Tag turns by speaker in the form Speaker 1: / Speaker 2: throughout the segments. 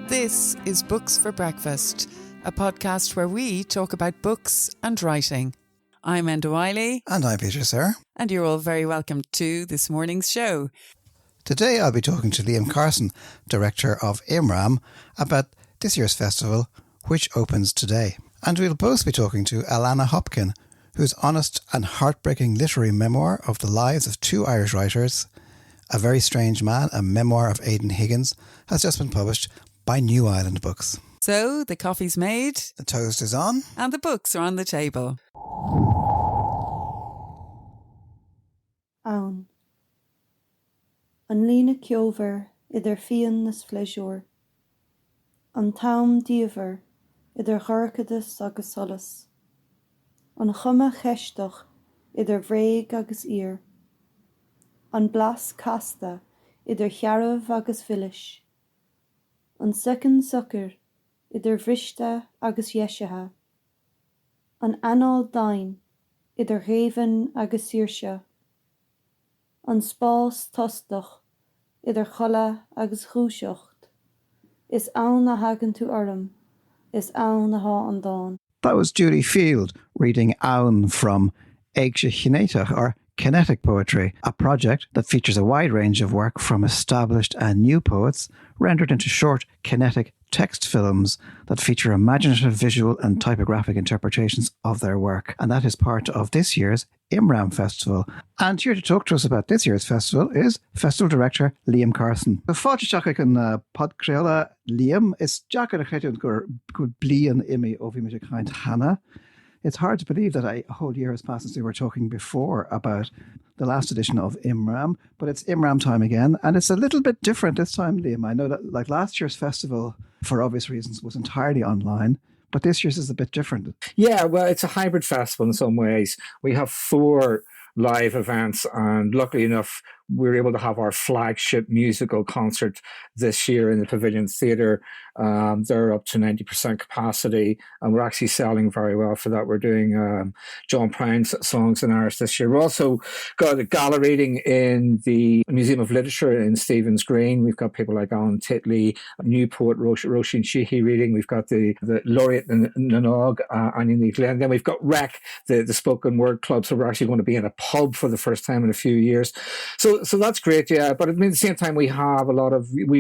Speaker 1: This is Books for Breakfast, a podcast where we talk about books and writing. I'm Enda Wiley.
Speaker 2: And I'm Peter Sirr.
Speaker 1: And you're all very welcome to this morning's show.
Speaker 2: Today I'll be talking to Liam Carson, director of Imram, about this year's festival, which opens today. And we'll both be talking to Alannah Hopkin, whose honest and heartbreaking literary memoir of the lives of two Irish writers, A Very Strange Man, a memoir of Aidan Higgins, has just been published by New Island Books.
Speaker 1: So the coffee's made,
Speaker 2: the toast is on,
Speaker 1: and the books are on the table.
Speaker 3: Ann. An lína ceover idir fian nas fleisiúr. An tam díomhar idir ghorcadas agus solas. An chuma cheisteach idir bhréig agus ír. An blas casta idir chearamh agus phillis. An second sucker idir bhriste agus yeisithe. An anál dain idir ghéiveann agus saoirse. An spás tostach idir chola agus chúiseacht. Is ann na hagann tú orm, is ann na há an dáin.
Speaker 2: That was Judy Field reading Aun from Éigse Chinéiteach, or Kinetic Poetry, a project that features a wide range of work from established and new poets rendered into short kinetic text films that feature imaginative visual and typographic interpretations of their work. And that is part of this year's Imram Festival. And here to talk to us about this year's festival is Festival Director Liam Carson. The fáilte an podcréala Liam is Jack a chéitún gur blian imi ó bhí muidir chaint Hannah. It's hard to believe that a whole year has passed since we were talking before about the last edition of Imram, but it's Imram time again, and it's a little bit different this time, Liam. I know that like last year's festival, for obvious reasons, was entirely online, but this year's is a bit different.
Speaker 4: Yeah, well, it's a hybrid festival in some ways. We have 4 live events, and luckily enough, we're able to have our flagship musical concert this year in the Pavilion Theatre. They're up to 90% capacity, and we're actually selling very well for that. We're doing John Prine's songs in Irish this year. We've also got a gala reading in the Museum of Literature in Stephen's Green. We've got people like Alan Titley, new poet Roisin Sheehy reading. We've got the laureate Nanog, Anya Glenn. Then we've got Rec, the spoken word club. So we're actually going to be in a pub for the first time in a few years. So that's great, yeah. But at the same time, we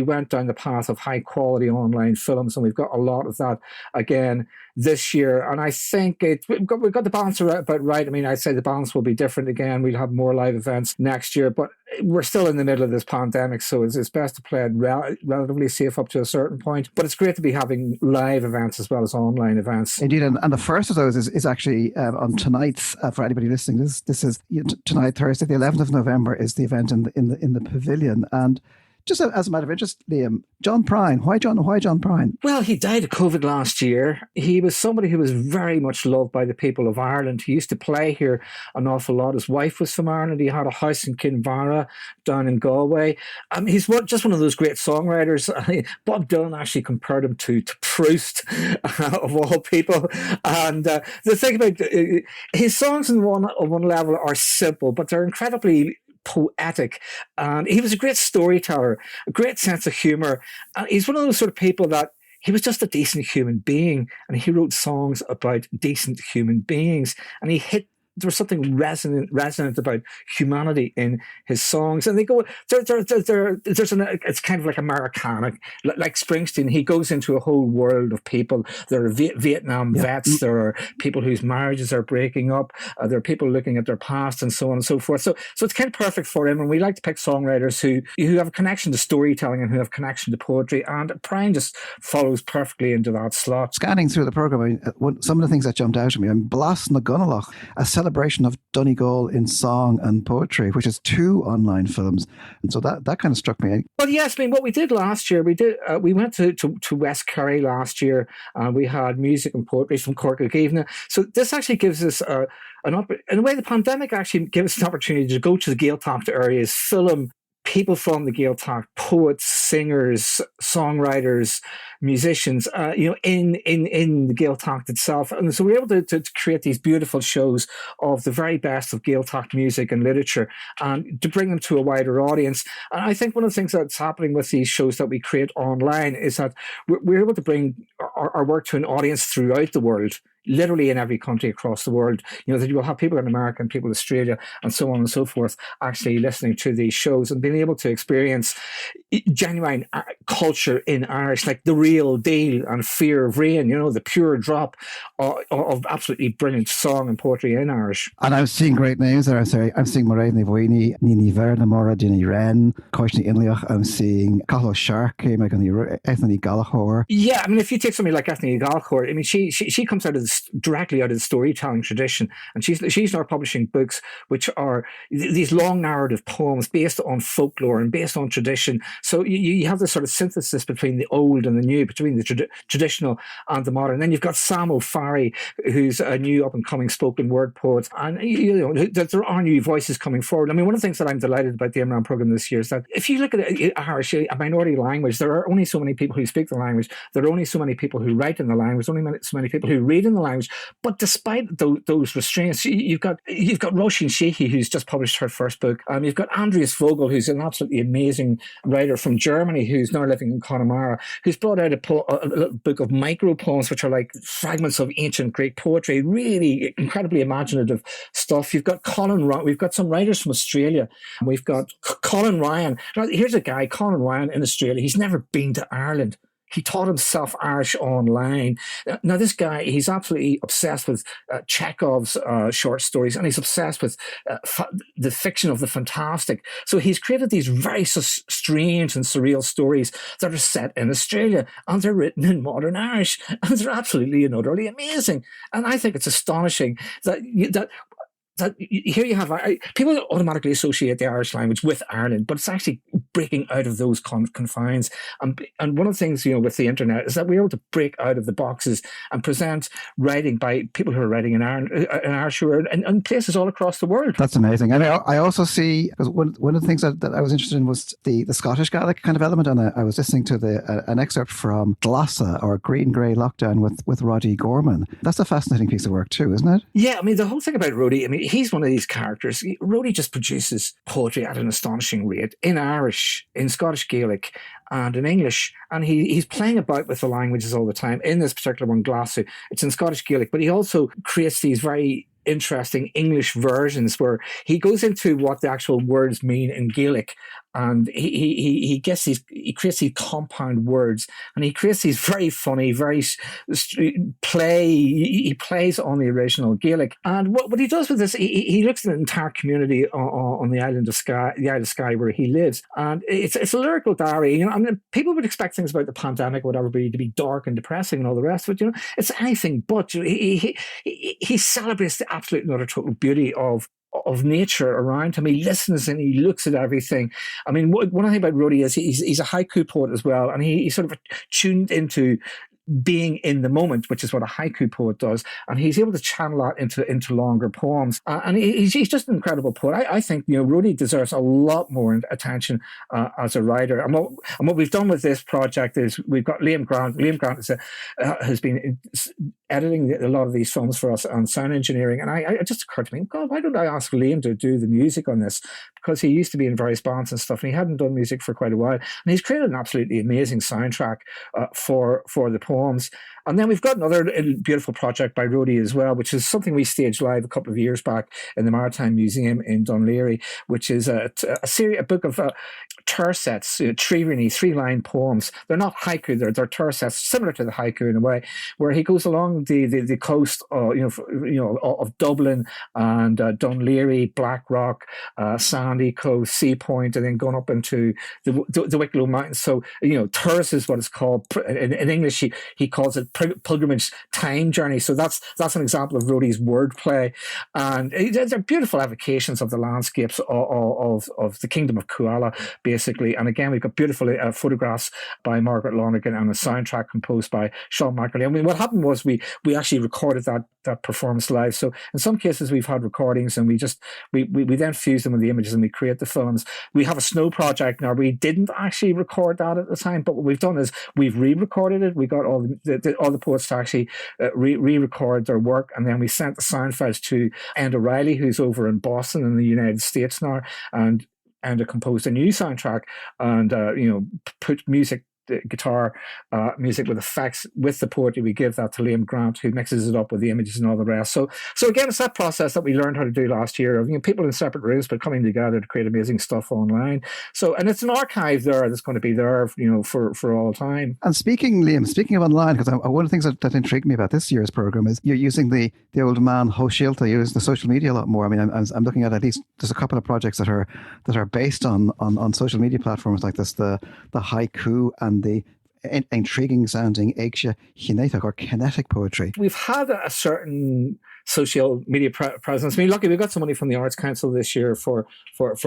Speaker 4: went down the path of high quality online films, and we've got a lot of that again this year. And I think we've got the balance about right. I mean, I'd say the balance will be different again. We'll have more live events next year, but we're still in the middle of this pandemic, so it's best to play it relatively safe up to a certain point. But it's great to be having live events as well as online events.
Speaker 2: Indeed, and the first of those is actually on tonight. For anybody listening, this is tonight, Thursday, the 11th of November, is the event in the Pavilion. And just as a matter of interest, Liam, John Prine. Why John Prine?
Speaker 4: Well, he died of COVID last year. He was somebody who was very much loved by the people of Ireland. He used to play here an awful lot. His wife was from Ireland. He had a house in Kinvara down in Galway. He's just one of those great songwriters. Bob Dylan actually compared him to Proust, of all people. And the thing about his songs on one level are simple, but they're incredibly poetic, and he was a great storyteller, a great sense of humor. He's one of those sort of people that he was just a decent human being, and he wrote songs about decent human beings, and there was something resonant about humanity in his songs, and they go. It's kind of like Americana, like Springsteen. He goes into a whole world of people. There are Vietnam vets. There are people whose marriages are breaking up. There are people looking at their past, and so on and so forth. So it's kind of perfect for him. And we like to pick songwriters who have a connection to storytelling and who have a connection to poetry. And Prine just follows perfectly into that slot.
Speaker 2: Scanning through the program, some of the things that jumped out at me. Blas na Gunalach, a celebration of Donegal in song and poetry, which is 2 online films, and so that kind of struck me.
Speaker 4: Well, yes, I mean, what we did last year, we went to West Kerry last year, and we had music and poetry from Cork Agavna. So this actually gives us in a way, the pandemic actually gave us an opportunity to go to the Gaeltacht areas, film people from the Gaeltacht, poets, singers, songwriters, musicians, in the Gaeltacht itself. And so we're able to create these beautiful shows of the very best of Gaeltacht music and literature, and to bring them to a wider audience. And I think one of the things that's happening with these shows that we create online is that we're able to bring our work to an audience throughout the world, literally in every country across the world. That you will have people in America and people in Australia and so on and so forth actually listening to these shows and being able to experience genuine culture in Irish, like the real deal, and Fear of Rain, the pure drop of absolutely brilliant song and poetry in Irish.
Speaker 2: And I'm seeing great names there. I'm seeing Mairead Ní Bhaoine, Nini Vernamora, Dinny Wren, Coishni Inliach. I'm seeing Cathal Shark, Ethne Gallagher.
Speaker 4: Yeah, I mean, if you take somebody like Ethne Gallagher, I mean, she comes directly out of the storytelling tradition, and she's now publishing books which are these long narrative poems based on folklore and based on tradition. So you have this sort of synthesis between the old and the new, between the traditional and the modern. And then you've got Sam O'Farry, who's a new up-and-coming spoken word poet, and there are new voices coming forward. I mean, one of the things that I'm delighted about the Imram programme this year is that if you look at Irish, a minority language, there are only so many people who speak the language, there are only so many people who write in the language, only so many people who read in the language. But despite those restraints, you've got Roisin Sheehy, who's just published her first book. You've got Andreas Vogel, who's an absolutely amazing writer from Germany, who's now living in Connemara, who's brought out a little book of micro poems, which are like fragments of ancient Greek poetry, really incredibly imaginative stuff. You've got we've got some writers from Australia. We've got Colin Ryan. Now, here's a guy, Colin Ryan, in Australia. He's never been to Ireland. He taught himself Irish online. Now, this guy, he's absolutely obsessed with Chekhov's short stories, and he's obsessed with the fiction of the fantastic. So he's created these very strange and surreal stories that are set in Australia, and they're written in modern Irish, and they're absolutely and utterly amazing. And I think it's astonishing that here you have people automatically associate the Irish language with Ireland, but it's actually breaking out of those confines. And one of the things with the internet is that we're able to break out of the boxes and present writing by people who are writing in Irish who are in places all across the world.
Speaker 2: That's amazing. And I also see, because one of the things that I was interested in was the Scottish Gaelic kind of element, and I was listening to an excerpt from Glossa, or Green Grey Lockdown, with Roddy Gorman. That's a fascinating piece of work too, isn't it?
Speaker 4: Yeah, I mean, the whole thing about Roddy, I mean, he's one of these characters. Roddy just produces poetry at an astonishing rate in Irish, in Scottish Gaelic, and in English. And he's playing about with the languages all the time. In this particular one, Glossa, it's in Scottish Gaelic, but he also creates these very interesting English versions where he goes into what the actual words mean in Gaelic, and he creates these compound words, and he creates these very funny, he plays on the original Gaelic. And what he does with this, he looks at an entire community on the island of Skye where he lives, and it's a lyrical diary. I mean, people would expect things about the pandemic, whatever, to be dark and depressing and all the rest, but it's anything but. He celebrates the absolute and utter total beauty of nature around him. He listens and he looks at everything. I mean, one thing about Roddy is he's a haiku poet as well, and he's sort of tuned into being in the moment, which is what a haiku poet does, and he's able to channel that into longer poems. And he's just an incredible poet. I think Roddy deserves a lot more attention as a writer. And what we've done with this project is we've got Liam Grant. Liam Grant has been editing a lot of these films for us on sound engineering, and it just occurred to me, God, why don't I ask Liam to do the music on this? Because he used to be in various bands and stuff, and he hadn't done music for quite a while. And he's created an absolutely amazing soundtrack for the poems. And then we've got another beautiful project by Roddy as well, which is something we staged live a couple of years back in the Maritime Museum in Dunleary, which is a book of tercets, three-line poems. They're not haiku, they're tercets, similar to the haiku in a way, where he goes along the coast, of Dublin and Dunleary, Blackrock, Sandy Coast, Sea Point, and then going up into the Wicklow Mountains. So terce is what it's called in English. He calls it pilgrimage time journey. So that's an example of Roddy's wordplay, and they're beautiful evocations of the landscapes of the Kingdom of Koala, basically. And again, we've got beautiful photographs by Margaret Lonergan and a soundtrack composed by Sean McAleer. I mean, what happened was we we actually recorded that performance live. So in some cases we've had recordings, and we then fuse them with the images and we create the films. We have a snow project now. We didn't actually record that at the time, but what we've done is we've re-recorded it. We got all the poets to actually re-record their work, and then we sent the sound files to Enda O'Reilly, who's over in Boston in the United States now, and composed a new soundtrack, and put guitar music with effects with the poetry. We give that to Liam Grant, who mixes it up with the images and all the rest. So again, it's that process that we learned how to do last year of people in separate rooms but coming together to create amazing stuff online. So, and it's an archive there that's going to be there, for all time.
Speaker 2: And Liam, speaking of online, because one of the things that intrigued me about this year's program is you're using the old man Hoshilta, use the social media a lot more. I mean, I'm looking at least there's a couple of projects that are based on social media platforms like this, the haiku and the intriguing sounding Éigse Chinéitheach or kinetic poetry.
Speaker 4: We've had a certain social media presence. I mean, luckily we got some money from the Arts Council this year for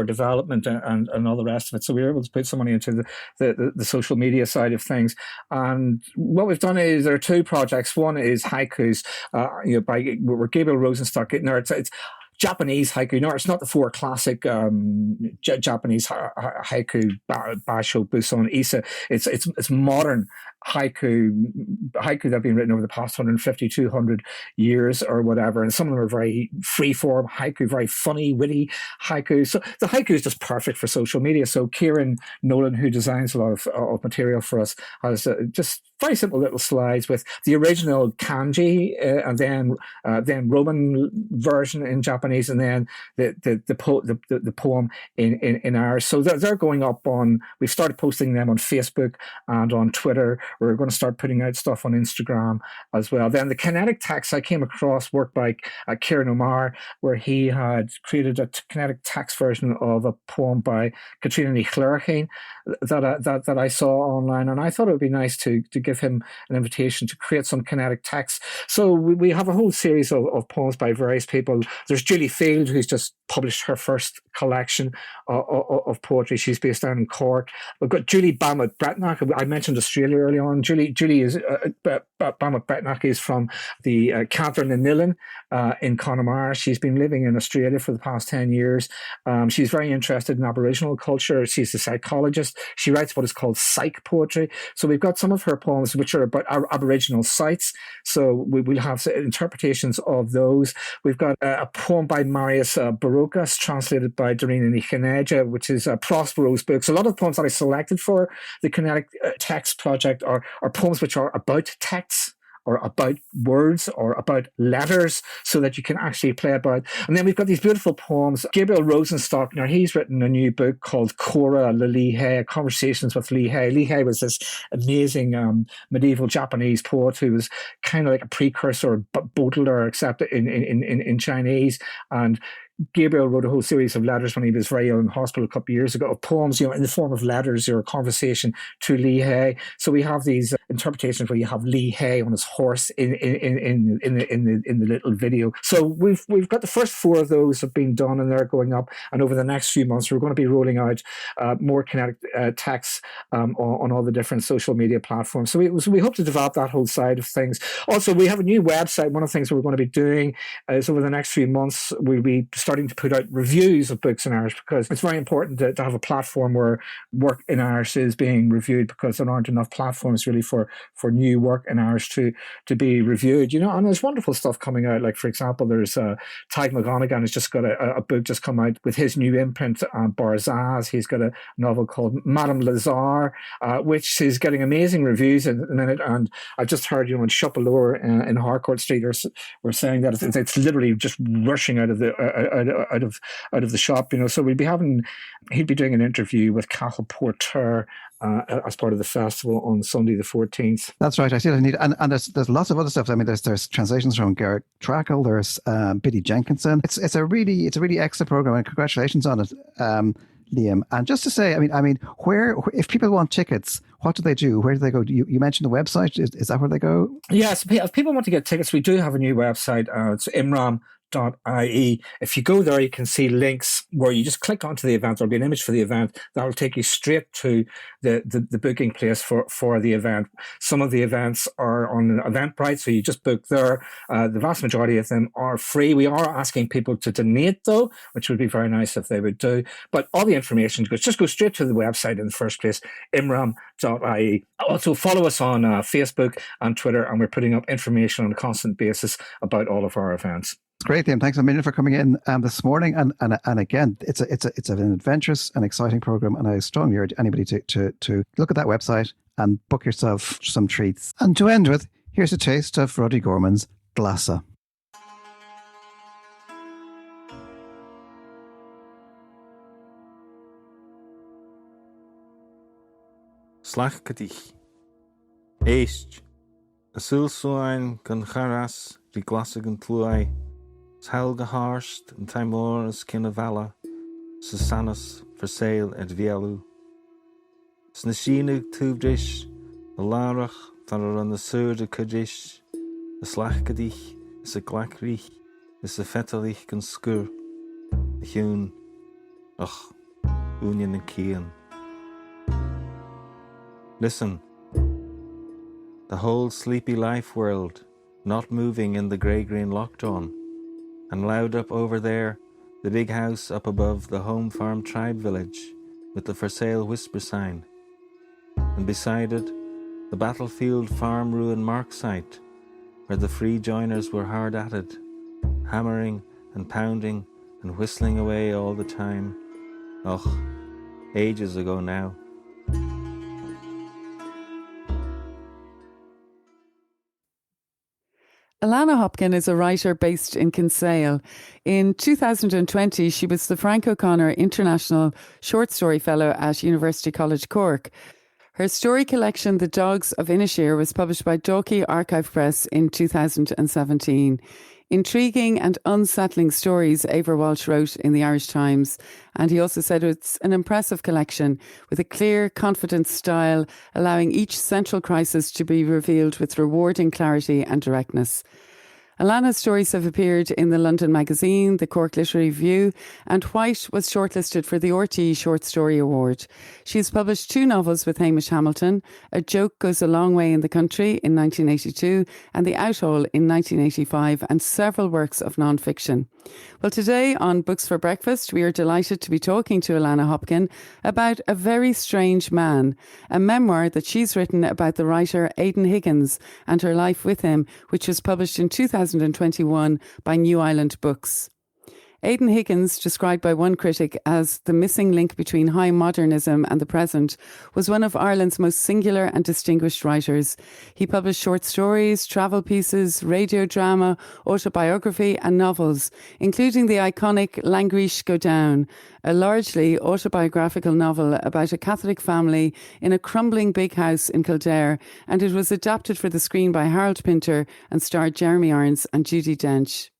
Speaker 4: development and all the rest of it. So we were able to put some money into the social media side of things. And what we've done is there are two projects. One is haikus, by Gabriel Rosenstock. It's Japanese haiku. No, it's not the four classic Japanese haiku, Basho, Buson, Issa. It's modern haiku that have been written over the past 150, 200 years or whatever. And some of them are very freeform haiku, very funny, witty haiku. So the haiku is just perfect for social media. So Kieran Nolan, who designs a lot of material for us, has just very simple little slides with the original kanji and then Roman version in Japanese, and then the poem in Irish. So they're going up on. We've started posting them on Facebook and on Twitter. We're going to start putting out stuff on Instagram as well. Then the kinetic text, I came across work by Kieran O'Meara, where he had created a kinetic text version of a poem by Katrina Ní Chluirchín that I saw online, and I thought it would be nice to give him an invitation to create some kinetic text. So we have a whole series of poems by various people. There's Julie Field, who's just published her first collection of poetry. She's based down in Cork. We've got Julie Bamut-Bretnock. I mentioned Australia early on. Julie is Bamut-Bretnock is from the Cantor na Nillen in Connemara. She's been living in Australia for the past 10 years. She's very interested in Aboriginal culture. She's a psychologist. She writes what is called psych poetry. So we've got some of her poems which are about Aboriginal sites. So we'll have interpretations of those. We've got a poem by Marius Barocas, translated by Darina Ní Chinéide, which is Prospero's books. A lot of the poems that I selected for the Kinetic Text project are poems which are about texts, or about words, or about letters, so that you can actually play about. And then we've got these beautiful poems. Gabriel Rosenstock, now he's written a new book called Cora Le Líhe, Conversations with Líhe. Líhe was this amazing medieval Japanese poet who was kind of like a precursor of Baudelaire, except in Chinese. And Gabriel wrote a whole series of letters when he was very ill in hospital a couple of years ago, of poems, in the form of letters or a conversation to Líhe. So we have these interpretations where you have Líhe on his horse in the little video. So we've got the first four of those have been done, and they're going up. And over the next few months, we're going to be rolling out more kinetic texts on all the different social media platforms. So we hope to develop that whole side of things. Also, we have a new website. One of the things that we're going to be doing is over the next few months, we'll be starting to put out reviews of books in Irish, because it's very important to have a platform where work in Irish is being reviewed, because there aren't enough platforms really for new work in Irish to be reviewed. And there's wonderful stuff coming out. Like, for example, there's Tadhg McGonaghan has just got a book just come out with his new imprint, Barzaz. He's got a novel called Madame Lazare, which is getting amazing reviews in a minute. And I just heard, in Shopalore in Harcourt Street were saying that it's literally just rushing out of the shop. So he'd be doing an interview with Cathal Porter as part of the festival on Sunday the 14th.
Speaker 2: That's right. I see that. And there's lots of other stuff. I mean, there's translations from Garrett Trackle. There's Biddy Jenkinson. It's a really excellent program, and congratulations on it, Liam. And just to say, I mean, where, if people want tickets, what do they do? Where do they go? You mentioned the website. Is that where they go?
Speaker 4: Yes. If people want to get tickets, we do have a new website. It's Imram imram.ie. If you go there, you can see links where you just click onto the event. There'll be an image for the event that will take you straight to the booking place for the event. Some of the events are on Eventbrite, so you just book there. The vast majority of them are free. We are asking people to donate, though, which would be very nice if they would do. But all the information just go straight to the website in the first place, imram.ie. Also, follow us on Facebook and Twitter, and we're putting up information on a constant basis about all of our events.
Speaker 2: It's great, Liam. Thanks a million for coming in this morning. And again, it's an adventurous and exciting program, and I strongly urge anybody to look at that website and book yourself some treats. And to end with, here's a taste of Roddy Gorman's Glassa.
Speaker 5: Slach Kadich. Eist. Asul Suain gan Charas, di Glassa gan Tluai. Helga Harst and Timor as Kinavala, Susanus for sale at Vialu. Snashinu Tuvdish, a Larach, Thar on the Sur de Kadish, a Slachkadich, is a Glakrich, is a Fetalich gan Skur, a Hune, ach, Union and Kian. Listen, the whole sleepy life world, not moving in the grey-green lockdown. And loud up over there, the big house up above the home farm tribe village with the for sale whisper sign. And beside it, the battlefield farm ruin mark site where the free joiners were hard at it, hammering and pounding and whistling away all the time. Och, ages ago now.
Speaker 1: Alannah Hopkin is a writer based in Kinsale. In 2020, she was the Frank O'Connor International Short Story Fellow at University College Cork. Her story collection, The Dogs of Inisheer, was published by Dalkey Archive Press in 2017. Intriguing and unsettling stories, Eivor Walsh wrote in the Irish Times. And he also said it's an impressive collection with a clear, confident style, allowing each central crisis to be revealed with rewarding clarity and directness. Alannah's stories have appeared in the London Magazine, the Cork Literary Review, and White was shortlisted for the RTE Short Story Award. She has published 2 novels with Hamish Hamilton, A Joke Goes a Long Way in the Country in 1982 and The Outhole in 1985, and several works of non-fiction. Well, today on Books for Breakfast, we are delighted to be talking to Alannah Hopkin about A Very Strange Man, a memoir that she's written about the writer Aidan Higgins and her life with him, which was published in 2021 by New Island Books. Aidan Higgins, described by one critic as the missing link between high modernism and the present, was one of Ireland's most singular and distinguished writers. He published short stories, travel pieces, radio drama, autobiography and novels, including the iconic Langrish Go Down, a largely autobiographical novel about a Catholic family in a crumbling big house in Kildare, and it was adapted for the screen by Harold Pinter and starred Jeremy Irons and Judi Dench.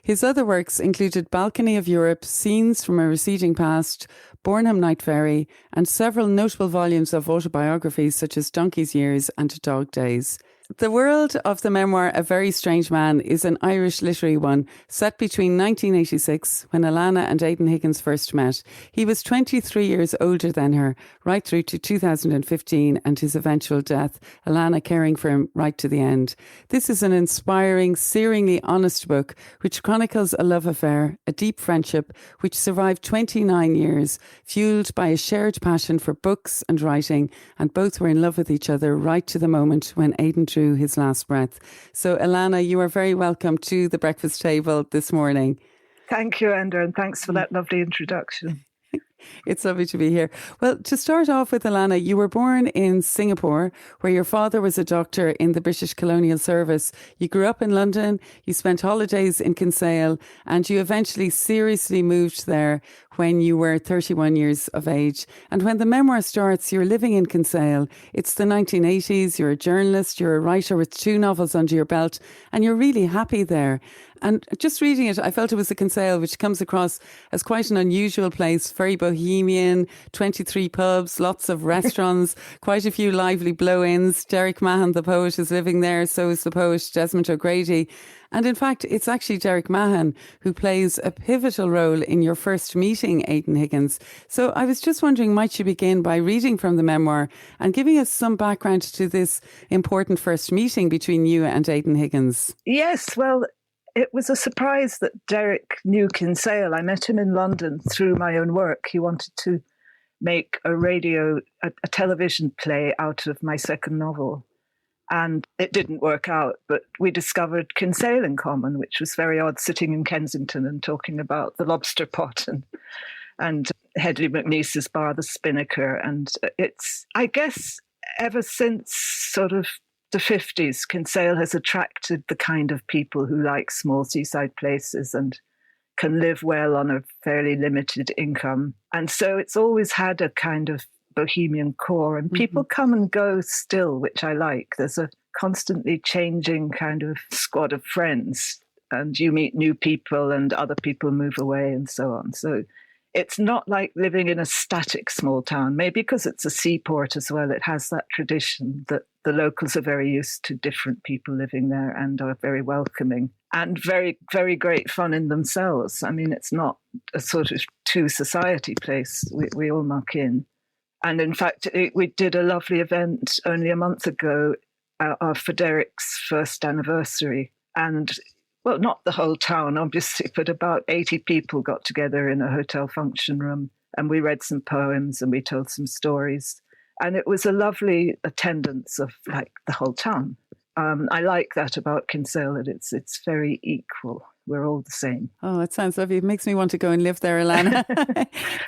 Speaker 1: His other works included Balcony of Europe, Scenes from a Receding Past, Bornham Night Ferry, and several notable volumes of autobiographies such as Donkey's Years and Dog Days. The world of the memoir A Very Strange Man is an Irish literary one set between 1986, when Alannah and Aidan Higgins first met. He was 23 years older than her, right through to 2015 and his eventual death, Alannah caring for him right to the end. This is an inspiring, searingly honest book which chronicles a love affair, a deep friendship which survived 29 years, fueled by a shared passion for books and writing, and both were in love with each other right to the moment when Aidan drew his last breath. So, Alannah, you are very welcome to the breakfast table this morning.
Speaker 6: Thank you, Enda, and thanks for that lovely introduction.
Speaker 1: It's lovely to be here. Well, to start off with, Alannah, you were born in Singapore, where your father was a doctor in the British Colonial Service. You grew up in London, you spent holidays in Kinsale, and you eventually seriously moved there when you were 31 years of age. And when the memoir starts, you're living in Kinsale. It's the 1980s, you're a journalist, you're a writer with 2 novels under your belt, and you're really happy there. And just reading it, I felt it was a Kinsale which comes across as quite an unusual place, very bohemian, 23 pubs, lots of restaurants, quite a few lively blow-ins. Derek Mahan, the poet, is living there, so is the poet Desmond O'Grady. And in fact, it's actually Derek Mahan who plays a pivotal role in your first meeting, Aidan Higgins. So I was just wondering, might you begin by reading from the memoir and giving us some background to this important first meeting between you and Aidan Higgins?
Speaker 6: Yes, well, it was a surprise that Derek knew Kinsale. I met him in London through my own work. He wanted to make a television play out of my second novel. And it didn't work out, but we discovered Kinsale in common, which was very odd, sitting in Kensington and talking about the lobster pot and Hedley McNeece's bar, the Spinnaker. And it's, I guess, ever since sort of the 50s, Kinsale has attracted the kind of people who like small seaside places and can live well on a fairly limited income. And so it's always had a kind of bohemian core, and people come and go still, which I like. There's a constantly changing kind of squad of friends, and you meet new people and other people move away and so on. So it's not like living in a static small town. Maybe because it's a seaport as well, it has that tradition that the locals are very used to different people living there and are very welcoming and very, very great fun in themselves. I mean, it's not a sort of two society place. We all muck in. And in fact, we did a lovely event only a month ago for Derek's first anniversary. And, well, not the whole town, obviously, but about 80 people got together in a hotel function room. And we read some poems and we told some stories. And it was a lovely attendance of, like, the whole town. I like that about Kinsale, that it's very equal. We're all the same.
Speaker 1: Oh, it sounds lovely. It makes me want to go and live there, Alannah.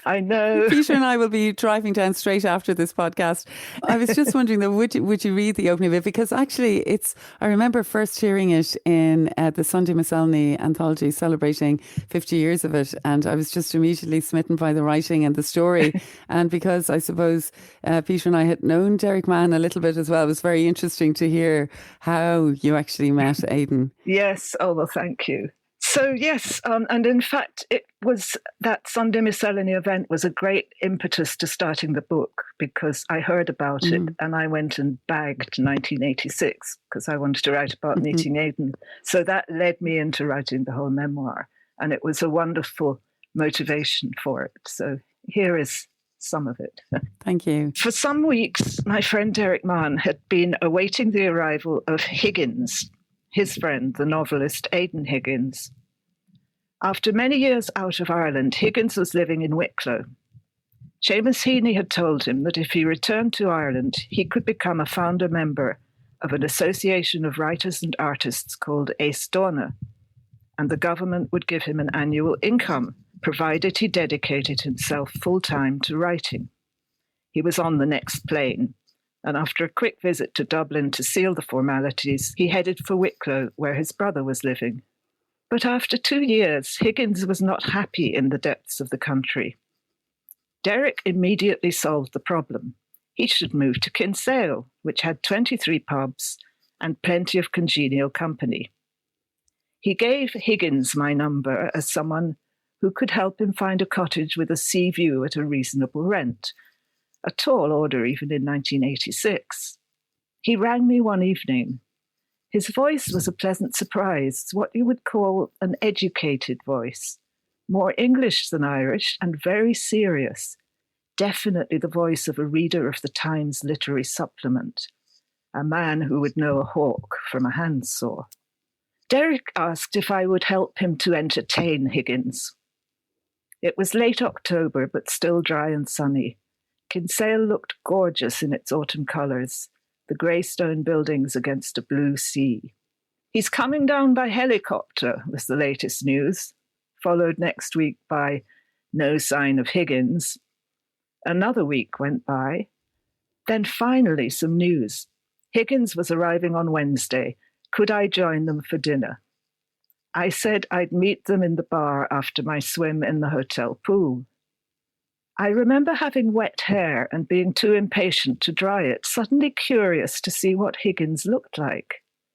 Speaker 6: I know.
Speaker 1: Peter and I will be driving down straight after this podcast. I was just wondering, though, would you read the opening of it? Because actually, I remember first hearing it in the Sunday Miscellany anthology celebrating 50 years of it. And I was just immediately smitten by the writing and the story. And because I suppose Peter and I had known Derek Mann a little bit as well, it was very interesting to hear how you actually met Aidan.
Speaker 6: Yes. Oh, well, thank you. So, yes, and in fact, it was that Sunday Miscellany event was a great impetus to starting the book, because I heard about it and I went and bagged 1986 because I wanted to write about meeting Aidan. So that led me into writing the whole memoir, and it was a wonderful motivation for it. So here is some of it.
Speaker 1: Thank you.
Speaker 6: For some weeks, my friend Derek Mann had been awaiting the arrival of Higgins, his friend, the novelist Aidan Higgins. After many years out of Ireland, Higgins was living in Wicklow. Seamus Heaney had told him that if he returned to Ireland, he could become a founder member of an association of writers and artists called Éastóna, and the government would give him an annual income, provided he dedicated himself full-time to writing. He was on the next plane, and after a quick visit to Dublin to seal the formalities, he headed for Wicklow, where his brother was living. But after 2 years, Higgins was not happy in the depths of the country. Derek immediately solved the problem. He should move to Kinsale, which had 23 pubs and plenty of congenial company. He gave Higgins my number as someone who could help him find a cottage with a sea view at a reasonable rent, a tall order even in 1986. He rang me one evening. His voice was a pleasant surprise, what you would call an educated voice, more English than Irish and very serious, definitely the voice of a reader of the Times literary supplement, a man who would know a hawk from a handsaw. Derek asked if I would help him to entertain Higgins. It was late October, but still dry and sunny. Kinsale looked gorgeous in its autumn colours, the grey stone buildings against a blue sea. He's coming down by helicopter, was the latest news, followed next week by no sign of Higgins. Another week went by. Then finally some news. Higgins was arriving on Wednesday. Could I join them for dinner? I said I'd meet them in the bar after my swim in the hotel pool. I remember having wet hair and being too impatient to dry it, suddenly curious to see what Higgins looked like.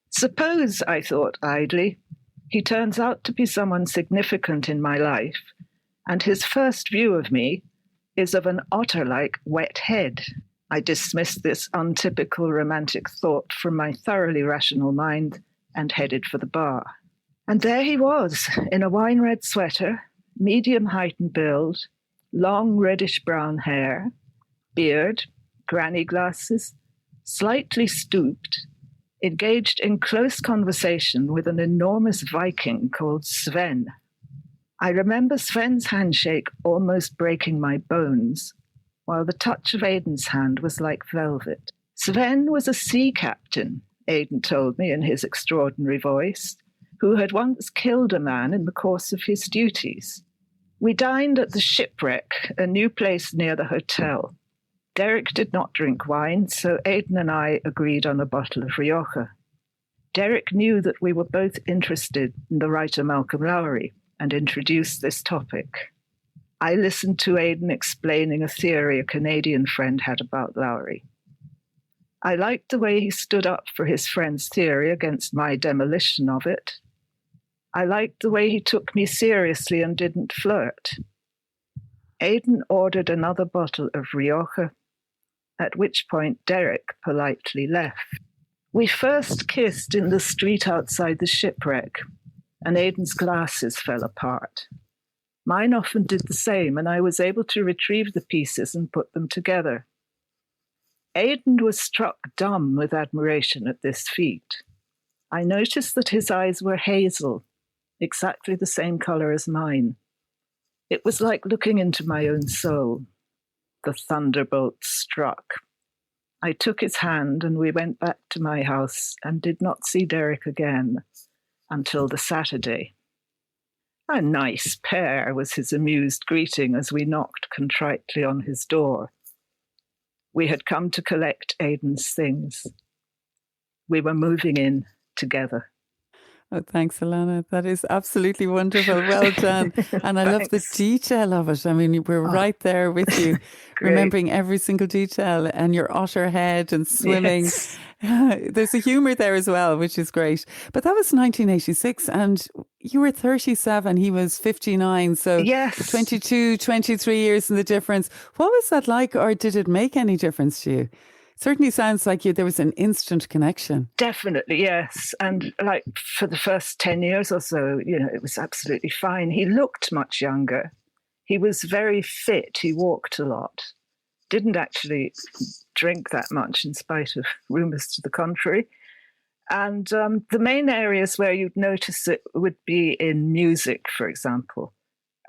Speaker 6: Suppose, I thought idly, he turns out to be someone significant in my life, and his first view of me is of an otter-like wet head. I dismissed this untypical romantic thought from my thoroughly rational mind and headed for the bar. And there he was, in a wine red sweater, medium height and build, long reddish brown hair, beard, granny glasses, slightly stooped, engaged in close conversation with an enormous Viking called Sven. I remember Sven's handshake almost breaking my bones, while the touch of Aidan's hand was like velvet. Sven was a sea captain, Aidan told me in his extraordinary voice, who had once killed a man in the course of his duties. We dined at the Shipwreck, a new place near the hotel. Derek did not drink wine, so Aidan and I agreed on a bottle of Rioja. Derek knew that we were both interested in the writer Malcolm Lowry and introduced this topic. I listened to Aidan explaining a theory a Canadian friend had about Lowry. I liked the way he stood up for his friend's theory against my demolition of it. I liked the way he took me seriously and didn't flirt. Aidan ordered another bottle of Rioja, at which point Derek politely left. We first kissed in the street outside the Shipwreck, and Aidan's glasses fell apart. Mine often did the same, and I was able to retrieve the pieces and put them together. Aidan was struck dumb with admiration at this feat. I noticed that his eyes were hazel, exactly the same colour as mine. It was like looking into my own soul. The thunderbolt struck. I took his hand and we went back to my house and did not see Derek again until the Saturday. A nice pair, was his amused greeting as we knocked contritely on his door. We had come to collect Aidan's things. We were moving in together.
Speaker 1: Oh, thanks, Alannah. That is absolutely wonderful. Well done. And I love the detail of it. I mean, we're right there with you, remembering every single detail, and your otter head and swimming. Yes. There's a humour there as well, which is great. But that was 1986 and you were 37, he was 59. So yes. 22, 23 years in the difference. What was that like, or did it make any difference to you? Certainly sounds like there was an instant connection.
Speaker 6: Definitely, yes. And like for the first 10 years or so, it was absolutely fine. He looked much younger. He was very fit. He walked a lot. Didn't actually drink that much in spite of rumours to the contrary. And the main areas where you'd notice it would be in music, for example.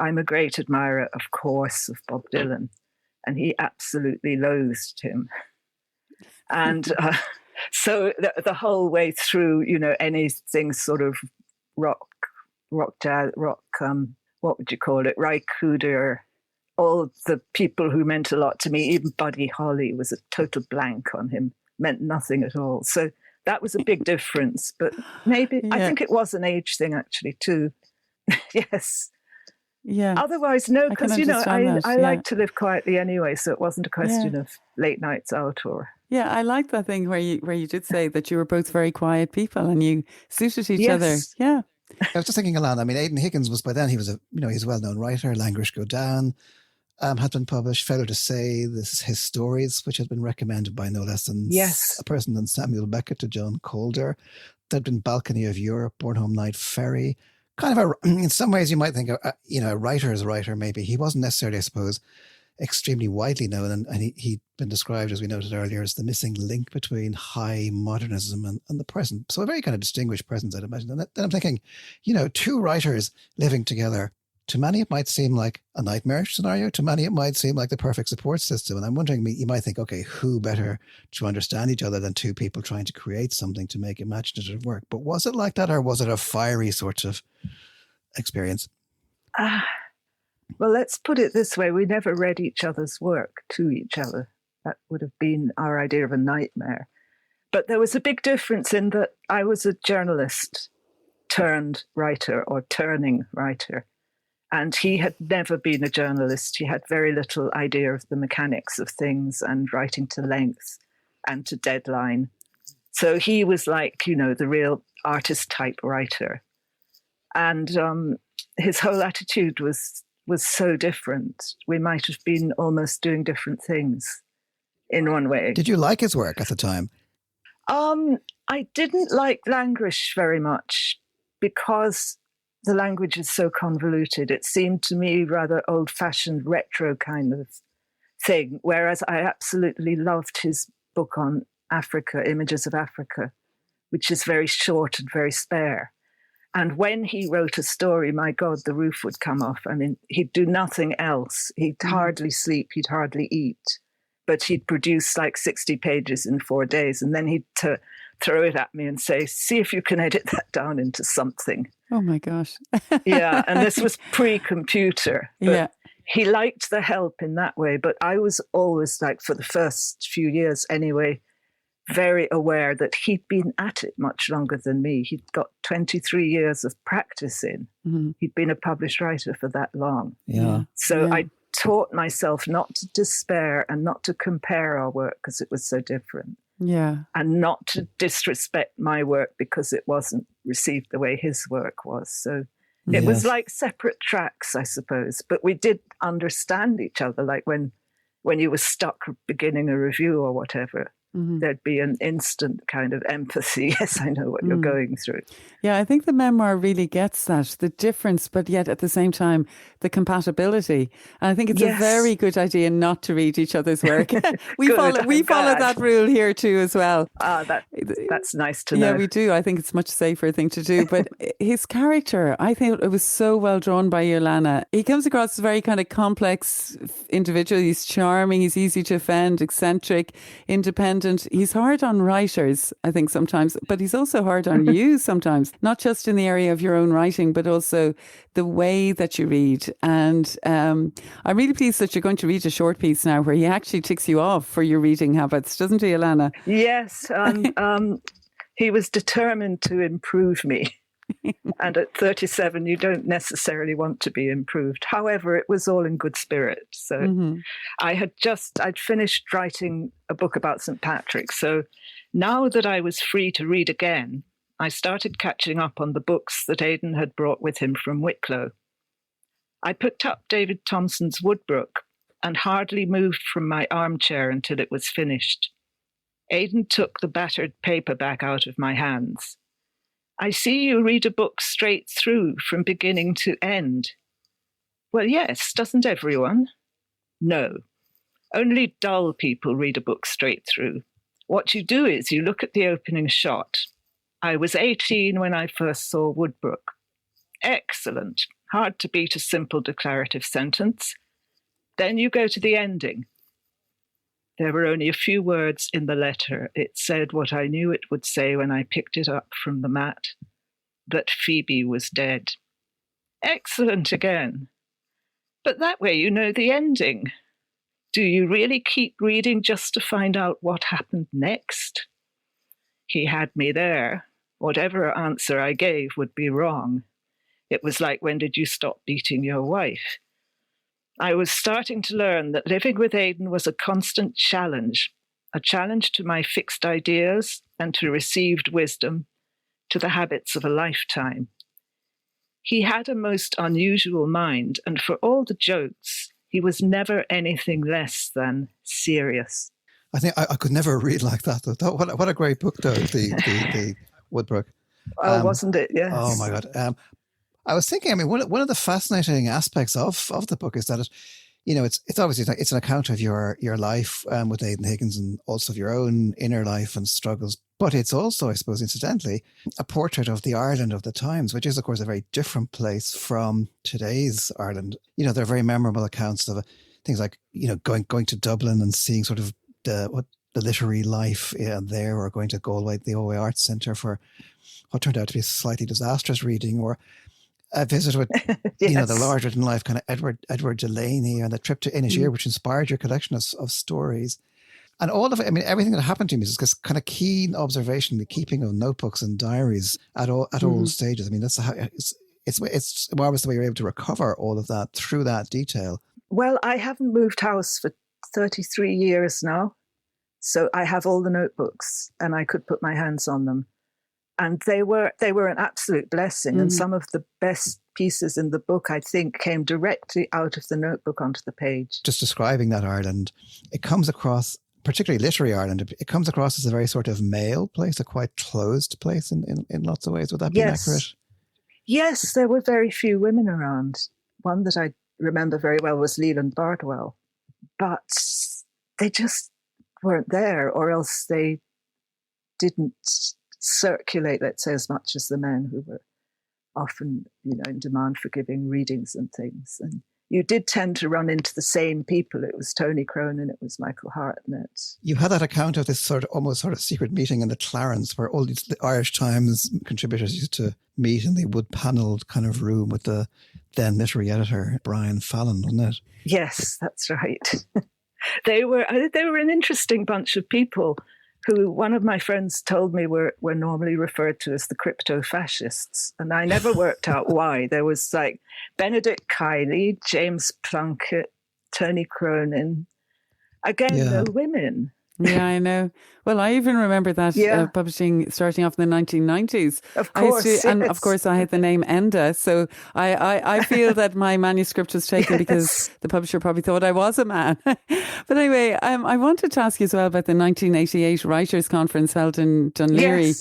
Speaker 6: I'm a great admirer, of course, of Bob Dylan, and he absolutely loathed him. And so the whole way through, anything sort of rock, what would you call it? Ry Cooder, all the people who meant a lot to me, even Buddy Holly was a total blank on him, meant nothing at all. So that was a big difference. But maybe, I think it was an age thing actually too. Yes.
Speaker 1: Yeah.
Speaker 6: Otherwise, no, because, I like to live quietly anyway, so it wasn't a question of late nights out or...
Speaker 1: Yeah, I like that thing where you did say that you were both very quiet people and you suited each other. Yeah.
Speaker 2: I was just thinking, Alannah, I mean, Aidan Higgins was, by then, he was he's a well-known writer. Language Go Down had been published. Failure to Say, his stories, which had been recommended by no less than a person than Samuel Beckett to John Calder. There'd been Balcony of Europe, Born Home Night Ferry. Kind of in some ways you might think, a writer's writer, maybe. He wasn't necessarily, I suppose, extremely widely known, and he'd been described, as we noted earlier, as the missing link between high modernism and the present. So a very kind of distinguished presence, I'd imagine. And then I'm thinking, two writers living together, to many it might seem like a nightmarish scenario, to many it might seem like the perfect support system. And I'm wondering, you might think, okay, who better to understand each other than two people trying to create something to make imaginative work? But was it like that, or was it a fiery sort of experience?
Speaker 6: Well, let's put it this way. We never read each other's work to each other. That would have been our idea of a nightmare. But there was a big difference in that I was a journalist turned writer or turning writer. And he had never been a journalist. He had very little idea of the mechanics of things and writing to length and to deadline. So he was like, the real artist type writer. And his whole attitude was so different. We might have been almost doing different things in one way.
Speaker 2: Did you like his work at the time?
Speaker 6: I didn't like Languish very much. because the language is so convoluted, it seemed to me rather old-fashioned retro kind of thing, whereas I absolutely loved his book on Africa, Images of Africa, which is very short and very spare. And when he wrote a story, my God, the roof would come off. I mean, he'd do nothing else. He'd hardly sleep, he'd hardly eat, but he'd produce like 60 pages in 4 days, and then he'd throw it at me and say, see if you can edit that down into something.
Speaker 1: Oh my gosh.
Speaker 6: Yeah, and this was pre-computer.
Speaker 1: Yeah.
Speaker 6: He liked the help in that way, but I was always, like, for the first few years anyway, very aware that he'd been at it much longer than me. He'd got 23 years of practice in.
Speaker 1: Mm-hmm.
Speaker 6: He'd been a published writer for that long.
Speaker 2: Yeah.
Speaker 6: So I taught myself not to despair and not to compare our work because it was so different.
Speaker 1: Yeah.
Speaker 6: And not to disrespect my work because it wasn't received the way his work was. So it was like separate tracks, I suppose. But we did understand each other. Like when you were stuck beginning a review or whatever, there'd be an instant kind of empathy. Yes, I know what you're going through.
Speaker 1: Yeah, I think the memoir really gets that, the difference, but yet at the same time, the compatibility. And I think it's a very good idea not to read each other's work. we follow that rule here too as well.
Speaker 6: That's nice to know.
Speaker 1: Yeah, we do. I think it's a much safer thing to do. But his character, I think it was so well drawn by you, Alannah. He comes across as a very kind of complex individual. He's charming, he's easy to offend, eccentric, independent. He's hard on writers, I think, sometimes, but he's also hard on you sometimes, not just in the area of your own writing, but also the way that you read. And I'm really pleased that you're going to read a short piece now where he actually ticks you off for your reading habits, doesn't he, Alannah?
Speaker 6: Yes. He was determined to improve me. And at 37, you don't necessarily want to be improved. However, it was all in good spirit. So I'd finished writing a book about St. Patrick. So now that I was free to read again, I started catching up on the books that Aidan had brought with him from Wicklow. I picked up David Thompson's Woodbrook and hardly moved from my armchair until it was finished. Aidan took the battered paperback out of my hands. I see you read a book straight through from beginning to end. Well, yes, doesn't everyone? No. Only dull people read a book straight through. What you do is you look at the opening shot. I was 18 when I first saw Woodbrook. Excellent. Hard to beat a simple declarative sentence. Then you go to the ending. There were only a few words in the letter. It said what I knew it would say when I picked it up from the mat, that Phoebe was dead. Excellent again. But that way you know the ending. Do you really keep reading just to find out what happened next? He had me there. Whatever answer I gave would be wrong. It was like, when did you stop beating your wife? I was starting to learn that living with Aidan was a constant challenge, a challenge to my fixed ideas and to received wisdom, to the habits of a lifetime. He had a most unusual mind, and for all the jokes, he was never anything less than serious.
Speaker 2: I think I could never read like that, though. What a great book, though, the Woodbrook.
Speaker 6: Oh, wasn't it? Yes.
Speaker 2: Oh, my God. I was thinking, I mean, one of the fascinating aspects of the book is that it's obviously it's an account of your life with Aidan Higgins and also of your own inner life and struggles. But it's also, I suppose, incidentally, a portrait of the Ireland of the times, which is, of course, a very different place from today's Ireland. There are very memorable accounts of things like, going to Dublin and seeing sort of the literary life there, or going to Galway, the Galway Arts Centre for what turned out to be a slightly disastrous reading, or a visit with, the larger than life kind of Edward Delaney, and the trip to Inisheer, which inspired your collection of stories. And all of it, I mean, everything that happened to me is this kind of keen observation, the keeping of notebooks and diaries at all stages. I mean, that's how it's marvelous the way you're able to recover all of that through that detail.
Speaker 6: Well, I haven't moved house for 33 years now, so I have all the notebooks and I could put my hands on them. And they were an absolute blessing. And some of the best pieces in the book, I think, came directly out of the notebook onto the page. Just
Speaker 2: describing that Ireland, it comes across, particularly literary Ireland, it comes across as a very sort of male place, a quite closed place in lots of ways. Would that be accurate?
Speaker 6: Yes, there were very few women around. One that I remember very well was Leland Bardwell, but they just weren't there, or else they didn't circulate, let's say, as much as the men, who were often, in demand for giving readings and things. And you did tend to run into the same people. It was Tony Cronin, it was Michael Hartnett.
Speaker 2: You had that account of this almost secret meeting in the Clarence, where all the Irish Times contributors used to meet in the wood-panelled kind of room with the then literary editor, Brian Fallon, wasn't it?
Speaker 6: Yes, that's right. They were an interesting bunch of people who one of my friends told me were normally referred to as the crypto-fascists. And I never worked out why. There was Benedict Kiley, James Plunkett, Tony Cronin. Again, no women.
Speaker 1: Yeah, I know. Well, I even remember that publishing starting off in the 1990s.
Speaker 6: Of course,
Speaker 1: and of course I had the name Enda, so I feel that my manuscript was taken because the publisher probably thought I was a man. But anyway, I wanted to ask you as well about the 1988 Writers' Conference held in Dunleary.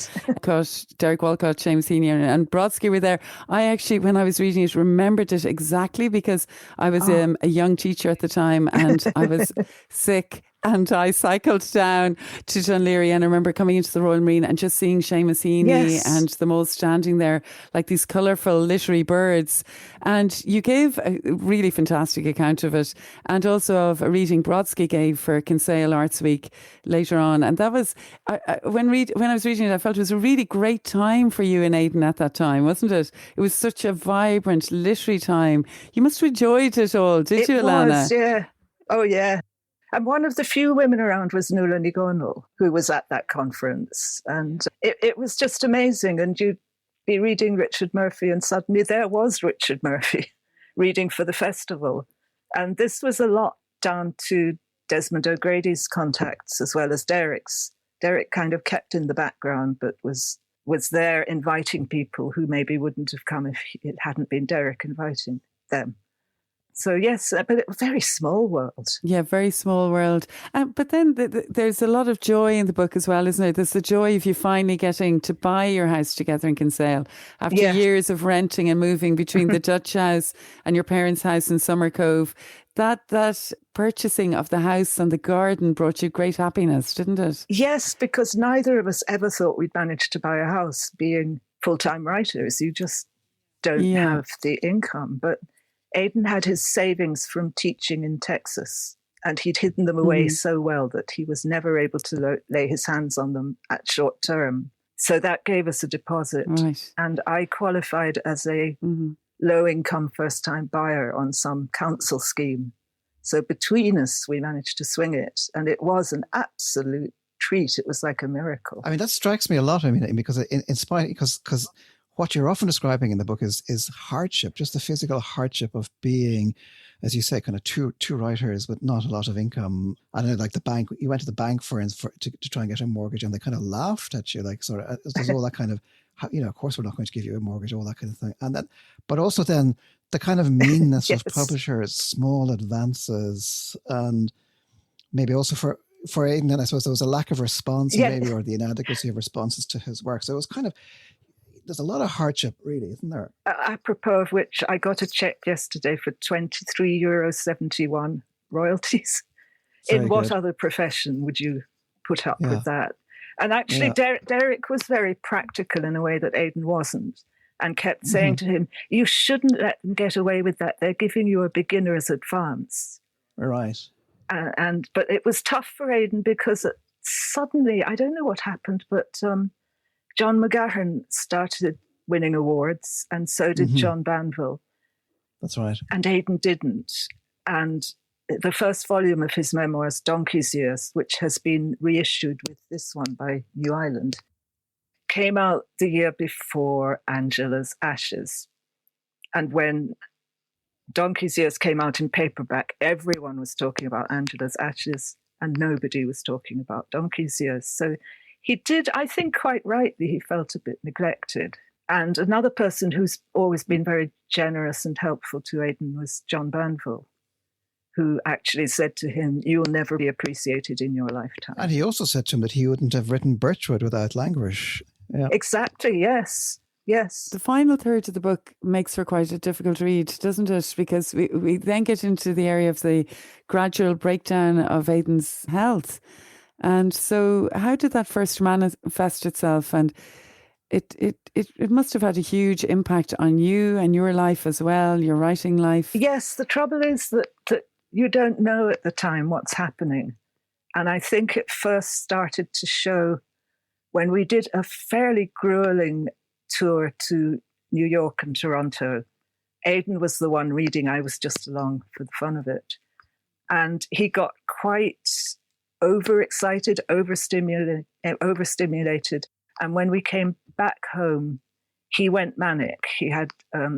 Speaker 1: Yes. Derek Walcott, James Senior and Brodsky were there. I actually, when I was reading it, remembered it exactly because I was a young teacher at the time and I was sick. And I cycled down to Dunleary, and I remember coming into the Royal Marine and just seeing Seamus Heaney and the Moles standing there like these colourful literary birds. And you gave a really fantastic account of it, and also of a reading Brodsky gave for Kinsale Arts Week later on. And that was, when I was reading it, I felt it was a really great time for you and Aidan at that time, wasn't it? It was such a vibrant literary time. You must have enjoyed it all, did you, Alannah?
Speaker 6: It was, yeah. Oh, yeah. And one of the few women around was Nuala Ní Dhomhnaill, who was at that conference. And it was just amazing. And you'd be reading Richard Murphy, and suddenly there was Richard Murphy reading for the festival. And this was a lot down to Desmond O'Grady's contacts as well as Derek's. Derek kind of kept in the background, but was there inviting people who maybe wouldn't have come if it hadn't been Derek inviting them. So yes, but a very small world.
Speaker 1: Yeah, very small world. But then there's a lot of joy in the book as well, isn't there? There's the joy of you finally getting to buy your house together in Kinsale after years of renting and moving between the Dutch house and your parents' house in Summer Cove. That purchasing of the house and the garden brought you great happiness, didn't it?
Speaker 6: Yes, because neither of us ever thought we'd manage to buy a house being full-time writers. You just don't have the income. But Aidan had his savings from teaching in Texas, and he'd hidden them away so well that he was never able to lay his hands on them at short term. So that gave us a deposit. Right. And I qualified as a low-income first-time buyer on some council scheme. So between us, we managed to swing it, and it was an absolute treat. It was like a miracle.
Speaker 2: I mean, that strikes me a lot. I mean, because because what you're often describing in the book is hardship, just the physical hardship of being, as you say, kind of two writers with not a lot of income. I know, like the bank, you went to the bank to try and get a mortgage, and they kind of laughed at you, like sort of, there's all that kind of, of course we're not going to give you a mortgage, all that kind of thing. And that, but also then the kind of meanness of publishers, small advances, and maybe also for Aidan, and I suppose there was a lack of response, maybe, or the inadequacy of responses to his work. So it was kind of, there's a lot of hardship, really, isn't there?
Speaker 6: Apropos of which, I got a check yesterday for €23.71 royalties. In what other profession would you put up with that? And actually, Derek was very practical in a way that Aidan wasn't, and kept saying to him, you shouldn't let them get away with that. They're giving you a beginner's advance.
Speaker 2: Right.
Speaker 6: But it was tough for Aidan because suddenly, I don't know what happened, but John McGahern started winning awards, and so did John Banville.
Speaker 2: That's right.
Speaker 6: And Aidan didn't. And the first volume of his memoirs, Donkey's Years, which has been reissued with this one by New Island, came out the year before Angela's Ashes. And when Donkey's Years came out in paperback, everyone was talking about Angela's Ashes, and nobody was talking about Donkey's Years. So he did, I think quite rightly, he felt a bit neglected. And another person who's always been very generous and helpful to Aidan was John Banville, who actually said to him, you'll never be appreciated in your lifetime.
Speaker 2: And he also said to him that he wouldn't have written Birchwood without Languish. Yeah.
Speaker 6: Exactly, yes. yes.
Speaker 1: The final third of the book makes for quite a difficult read, doesn't it? Because we then get into the area of the gradual breakdown of Aidan's health. And so how did that first manifest itself? And it must have had a huge impact on you and your life as well, your writing life.
Speaker 6: Yes, the trouble is that you don't know at the time what's happening. And I think it first started to show when we did a fairly grueling tour to New York and Toronto. Aidan was the one reading, I was just along for the fun of it. And he got quite overexcited, overstimulated. And when we came back home, he went manic. He had a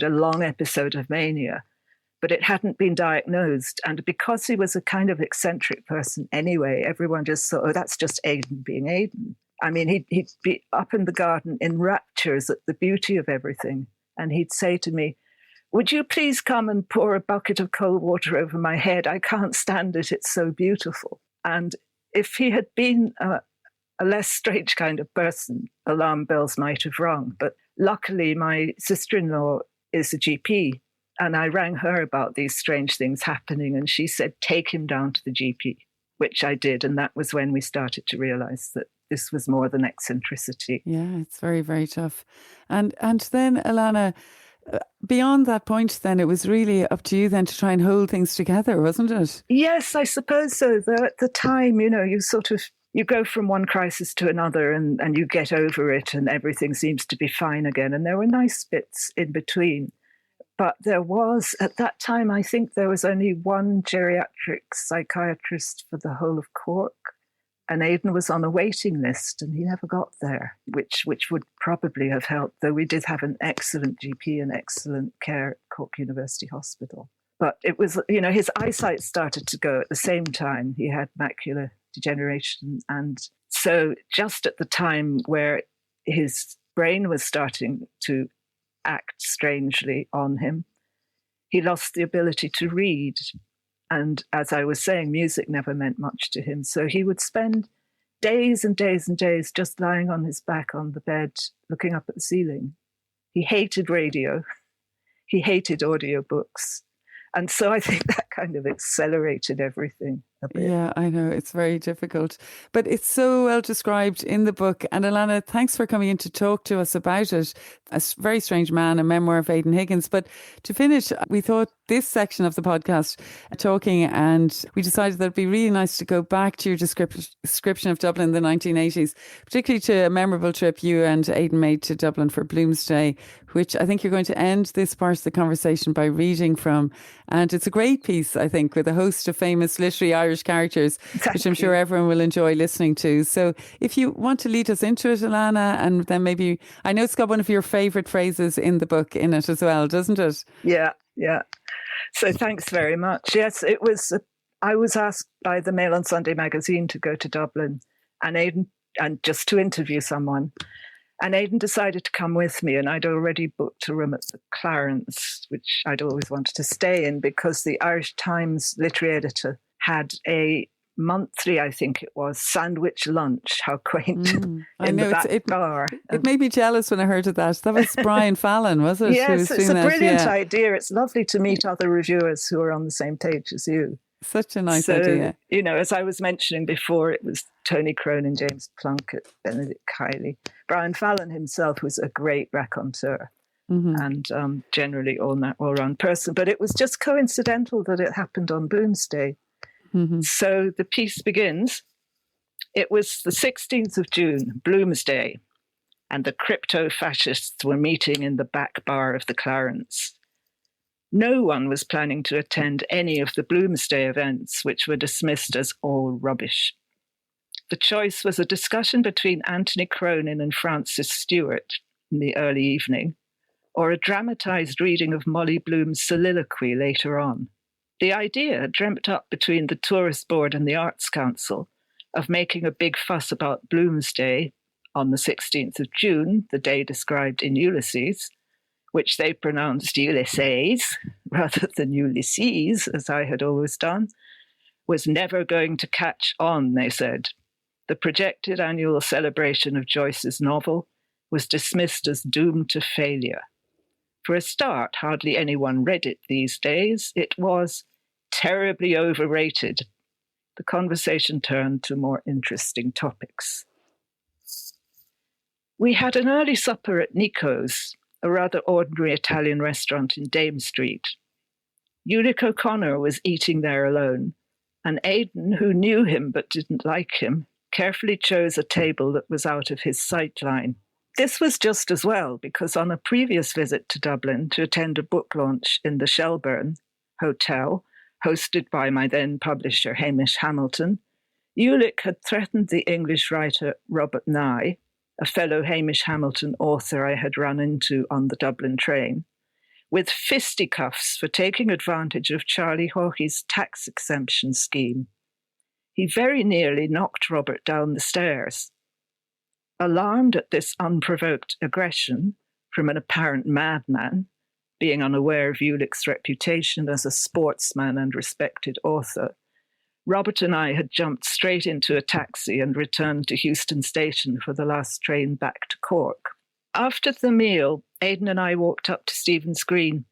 Speaker 6: long episode of mania, but it hadn't been diagnosed. And because he was a kind of eccentric person anyway, everyone just thought, oh, that's just Aidan being Aidan. I mean, he'd be up in the garden in raptures at the beauty of everything. And he'd say to me, would you please come and pour a bucket of cold water over my head? I can't stand it. It's so beautiful. And if he had been a less strange kind of person, alarm bells might have rung. But luckily, my sister-in-law is a GP, and I rang her about these strange things happening, and she said, take him down to the GP, which I did. And that was when we started to realize that this was more than eccentricity.
Speaker 1: Yeah, it's very, very tough. And then, Alannah, beyond that point, then it was really up to you then to try and hold things together, wasn't it?
Speaker 6: Yes, I suppose so. Though at the time, you go from one crisis to another and you get over it and everything seems to be fine again. And there were nice bits in between. But there was, at that time, I think there was only one geriatric psychiatrist for the whole of Cork. And Aidan was on a waiting list and he never got there, which would probably have helped, though we did have an excellent GP and excellent care at Cork University Hospital. But it was, his eyesight started to go at the same time. He had macular degeneration. And so just at the time where his brain was starting to act strangely on him, he lost the ability to read. And as I was saying, music never meant much to him. So he would spend days and days and days just lying on his back on the bed, looking up at the ceiling. He hated radio. He hated audiobooks. And so I think that kind of accelerated everything a bit.
Speaker 1: Yeah, I know. It's very difficult. But it's so well described in the book. And Alannah, thanks for coming in to talk to us about it. A very Strange Man, a memoir of Aidan Higgins. But to finish, we thought this section of the podcast, talking, and we decided that it'd be really nice to go back to your description of Dublin in the 1980s, particularly to a memorable trip you and Aidan made to Dublin for Bloomsday, which I think you're going to end this part of the conversation by reading from. And it's a great piece, I think, with a host of famous literary Irish characters, which I'm sure everyone will enjoy listening to. So if you want to lead us into it, Alannah, and then maybe, I know it's got one of your favourite phrases in the book in it as well, doesn't it?
Speaker 6: Yeah. So thanks very much. Yes, it was. I was asked by the Mail on Sunday magazine to go to Dublin and just to interview someone. And Aidan decided to come with me, and I'd already booked a room at the Clarence, which I'd always wanted to stay in because the Irish Times literary editor had a monthly, I think it was, sandwich lunch. How quaint.
Speaker 1: I know,
Speaker 6: the back bar.
Speaker 1: It made me jealous when I heard of that. That was Brian Fallon, was it?
Speaker 6: Yes, it's a brilliant idea. It's lovely to meet other reviewers who are on the same page as you.
Speaker 1: Such a nice idea.
Speaker 6: As I was mentioning before, it was Tony Cronin, James Plunkett, Benedict Kiley. Brian Fallon himself was a great raconteur and generally all-round person. But it was just coincidental that it happened on Bloomsday. So the piece begins. It was the 16th of June, Bloomsday, and the crypto-fascists were meeting in the back bar of the Clarence. No one was planning to attend any of the Bloomsday events, which were dismissed as all rubbish. The choice was a discussion between Anthony Cronin and Francis Stewart in the early evening, or a dramatised reading of Molly Bloom's soliloquy later on. The idea, dreamt up between the Tourist Board and the Arts Council, of making a big fuss about Bloomsday on the 16th of June, the day described in Ulysses, which they pronounced Ulysses rather than Ulysses, as I had always done, was never going to catch on, they said. The projected annual celebration of Joyce's novel was dismissed as doomed to failure. For a start, hardly anyone read it these days. It was terribly overrated. The conversation turned to more interesting topics. We had an early supper at Nico's, a rather ordinary Italian restaurant in Dame Street. Ulick O'Connor was eating there alone, and Aidan, who knew him but didn't like him, carefully chose a table that was out of his sight line. This was just as well, because on a previous visit to Dublin to attend a book launch in the Shelburne Hotel, hosted by my then publisher Hamish Hamilton, Ulick had threatened the English writer Robert Nye, a fellow Hamish Hamilton author I had run into on the Dublin train, with fisticuffs for taking advantage of Charlie Haughey's tax exemption scheme. He very nearly knocked Robert down the stairs. Alarmed at this unprovoked aggression from an apparent madman, being unaware of Ulick's reputation as a sportsman and respected author, Robert and I had jumped straight into a taxi and returned to Euston Station for the last train back to Cork. After the meal, Aidan and I walked up to Stephen's Green,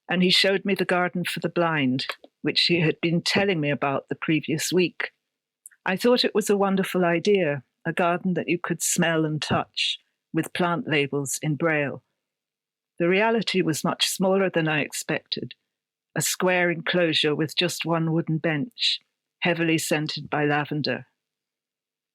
Speaker 6: and he showed me the garden for the blind, which he had been telling me about the previous week. I thought it was a wonderful idea, a garden that you could smell and touch, with plant labels in Braille. The reality was much smaller than I expected, a square enclosure with just one wooden bench, heavily scented by lavender.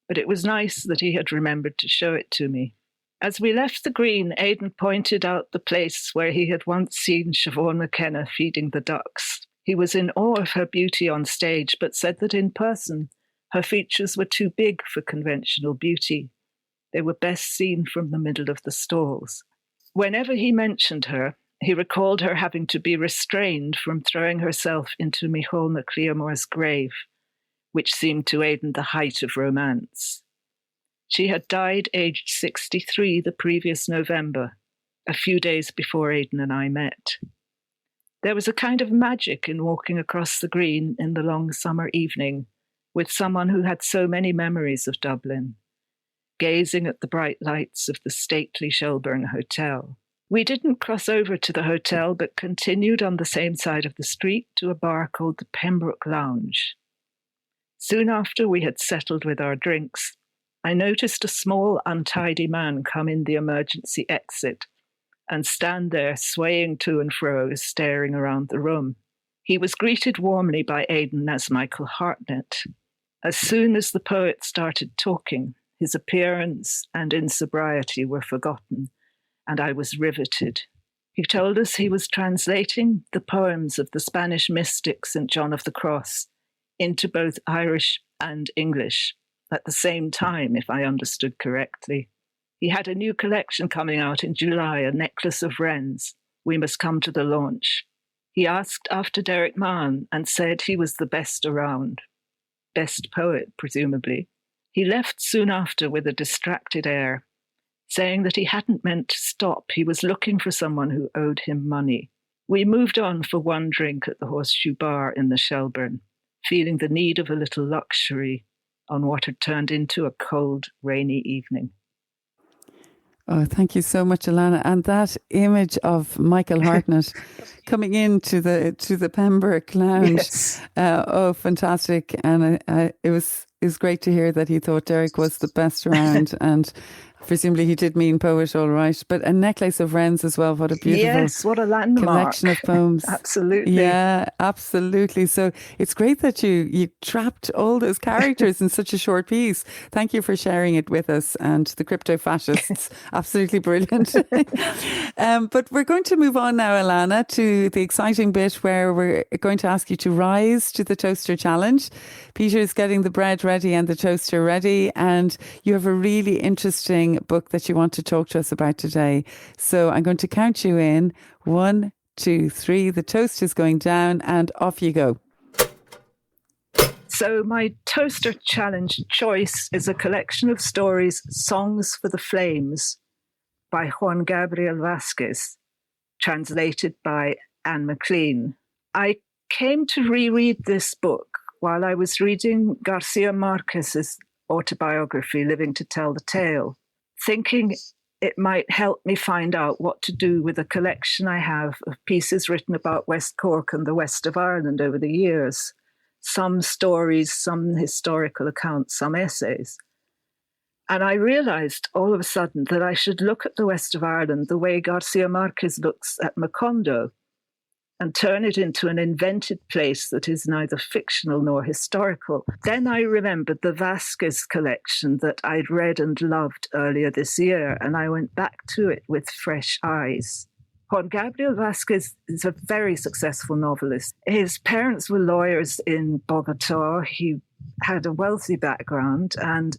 Speaker 6: But it was nice that he had remembered to show it to me. As we left the green, Aidan pointed out the place where he had once seen Siobhan McKenna feeding the ducks. He was in awe of her beauty on stage, but said that in person, her features were too big for conventional beauty. They were best seen from the middle of the stalls. Whenever he mentioned her, he recalled her having to be restrained from throwing herself into Micheál na Cleomore's grave, which seemed to Aidan the height of romance. She had died aged 63 the previous November, a few days before Aidan and I met. There was a kind of magic in walking across the green in the long summer evening with someone who had so many memories of Dublin, gazing at the bright lights of the stately Shelburne Hotel. We didn't cross over to the hotel, but continued on the same side of the street to a bar called the Pembroke Lounge. Soon after we had settled with our drinks, I noticed a small, untidy man come in the emergency exit and stand there swaying to and fro, staring around the room. He was greeted warmly by Aidan as Michael Hartnett. As soon as the poet started talking, his appearance and insobriety were forgotten, and I was riveted. He told us he was translating the poems of the Spanish mystic St. John of the Cross into both Irish and English at the same time, if I understood correctly. He had a new collection coming out in July, A Necklace of Wrens. We must come to the launch. He asked after Derek Mann and said he was the best around. Best poet, presumably. He left soon after with a distracted air, saying that he hadn't meant to stop. He was looking for someone who owed him money. We moved on for one drink at the Horseshoe Bar in the Shelburne, feeling the need of a little luxury on what had turned into a cold, rainy evening.
Speaker 1: Oh, thank you so much, Alannah. And that image of Michael Hartnett coming into the Pembroke Lounge,
Speaker 6: Yes.
Speaker 1: Fantastic! And it was great to hear that he thought Derek was the best around, and presumably he did mean poet, all right. But A Necklace of Wrens as well. What a beautiful
Speaker 6: Yes, what a landmark
Speaker 1: collection of poems.
Speaker 6: Absolutely.
Speaker 1: Yeah, absolutely. So it's great that you trapped all those characters in such a short piece. Thank you for sharing it with us. And the crypto fascists, absolutely brilliant. But we're going to move on now, Alannah, to the exciting bit where we're going to ask you to rise to the toaster challenge. Peter is getting the bread ready and the toaster ready, and you have a really interesting book that you want to talk to us about today. So I'm going to count you in. 1, 2, 3. The toast is going down, and off you go.
Speaker 6: So my toaster challenge choice is a collection of stories, Songs for the Flames, by Juan Gabriel Vasquez, translated by Anne MacLean. I came to reread this book while I was reading Garcia Marquez's autobiography, Living to Tell the Tale, thinking it might help me find out what to do with a collection I have of pieces written about West Cork and the west of Ireland over the years. Some stories, some historical accounts, some essays. And I realised all of a sudden that I should look at the west of Ireland the way Garcia Marquez looks at Macondo, and turn it into an invented place that is neither fictional nor historical. Then I remembered the Vasquez collection that I'd read and loved earlier this year, and I went back to it with fresh eyes. Juan Gabriel Vasquez is a very successful novelist. His parents were lawyers in Bogota. He had a wealthy background, and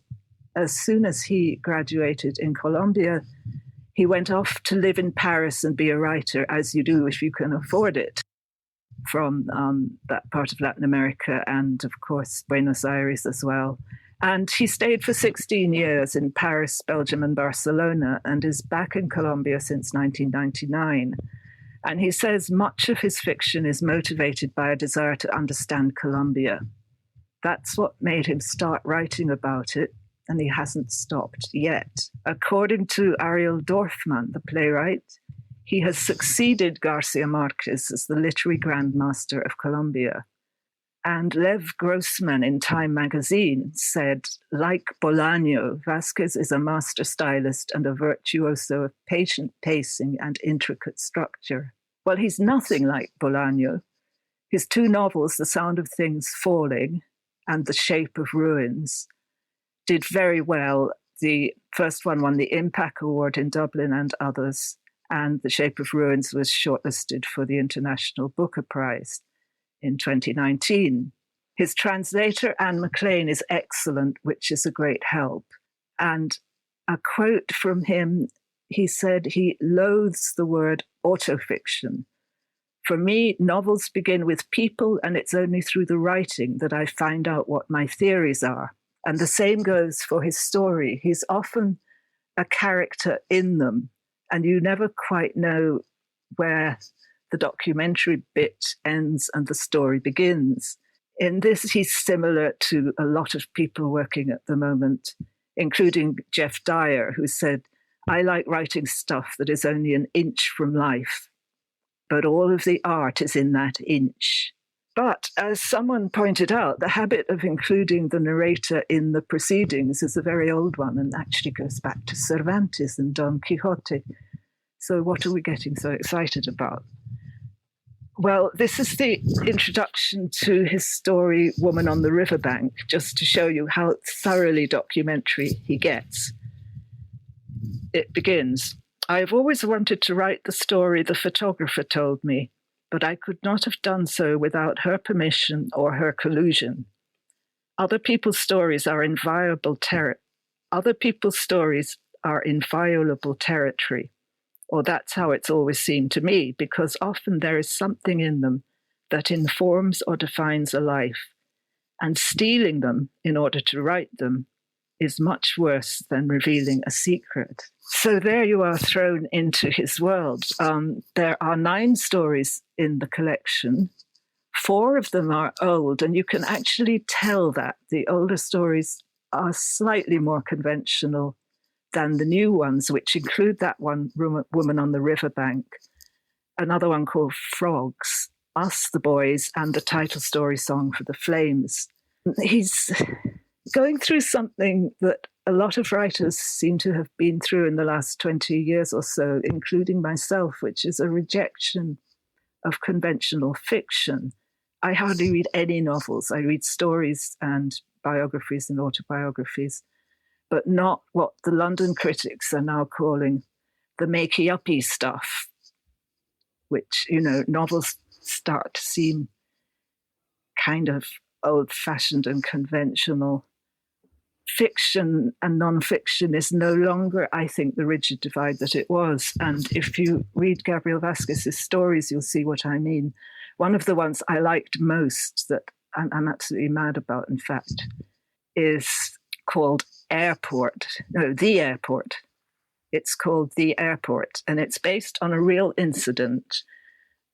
Speaker 6: as soon as he graduated in Colombia, he went off to live in Paris and be a writer, as you do if you can afford it, from that part of Latin America and, of course, Buenos Aires as well. And he stayed for 16 years in Paris, Belgium, and Barcelona, and is back in Colombia since 1999. And he says much of his fiction is motivated by a desire to understand Colombia. That's what made him start writing about it, and he hasn't stopped yet. According to Ariel Dorfman, the playwright, he has succeeded Garcia Marquez as the literary grandmaster of Colombia. And Lev Grossman in Time magazine said, like Bolaño, Vasquez is a master stylist and a virtuoso of patient pacing and intricate structure. Well, he's nothing like Bolaño. His two novels, The Sound of Things Falling and The Shape of Ruins, did very well. The first one won the Impact Award in Dublin and others, and The Shape of Ruins was shortlisted for the International Booker Prize in 2019. His translator, Anne MacLean, is excellent, which is a great help. And a quote from him, he said he loathes the word autofiction. For me, novels begin with people, and it's only through the writing that I find out what my theories are. And the same goes for his story. He's often a character in them, and you never quite know where the documentary bit ends and the story begins. In this, he's similar to a lot of people working at the moment, including Jeff Dyer, who said, I like writing stuff that is only an inch from life, but all of the art is in that inch. But as someone pointed out, the habit of including the narrator in the proceedings is a very old one and actually goes back to Cervantes and Don Quixote. So what are we getting so excited about? Well, this is the introduction to his story, Woman on the Riverbank, just to show you how thoroughly documentary he gets. It begins, I have always wanted to write the story the photographer told me, but I could not have done so without her permission or her collusion. Other people's stories are inviolable territory, or that's how it's always seemed to me, because often there is something in them that informs or defines a life, and stealing them in order to write them is much worse than revealing a secret. So there you are thrown into his world. There are 9 stories in the collection. 4 of them are old, and you can actually tell that the older stories are slightly more conventional than the new ones, which include that one, Woman on the Riverbank, another one called Frogs, Us, the Boys, and the title story song for the Flames. He's going through something that a lot of writers seem to have been through in the last 20 years or so, including myself, which is a rejection of conventional fiction. I hardly read any novels. I read stories and biographies and autobiographies, but not what the London critics are now calling the makey-uppy stuff, which, novels start to seem kind of old-fashioned and conventional. Fiction and non-fiction is no longer, I think, the rigid divide that it was. And if you read Gabriel Vasquez's stories, you'll see what I mean. One of the ones I liked most, that I'm absolutely mad about, in fact, is called The Airport. It's called The Airport, and it's based on a real incident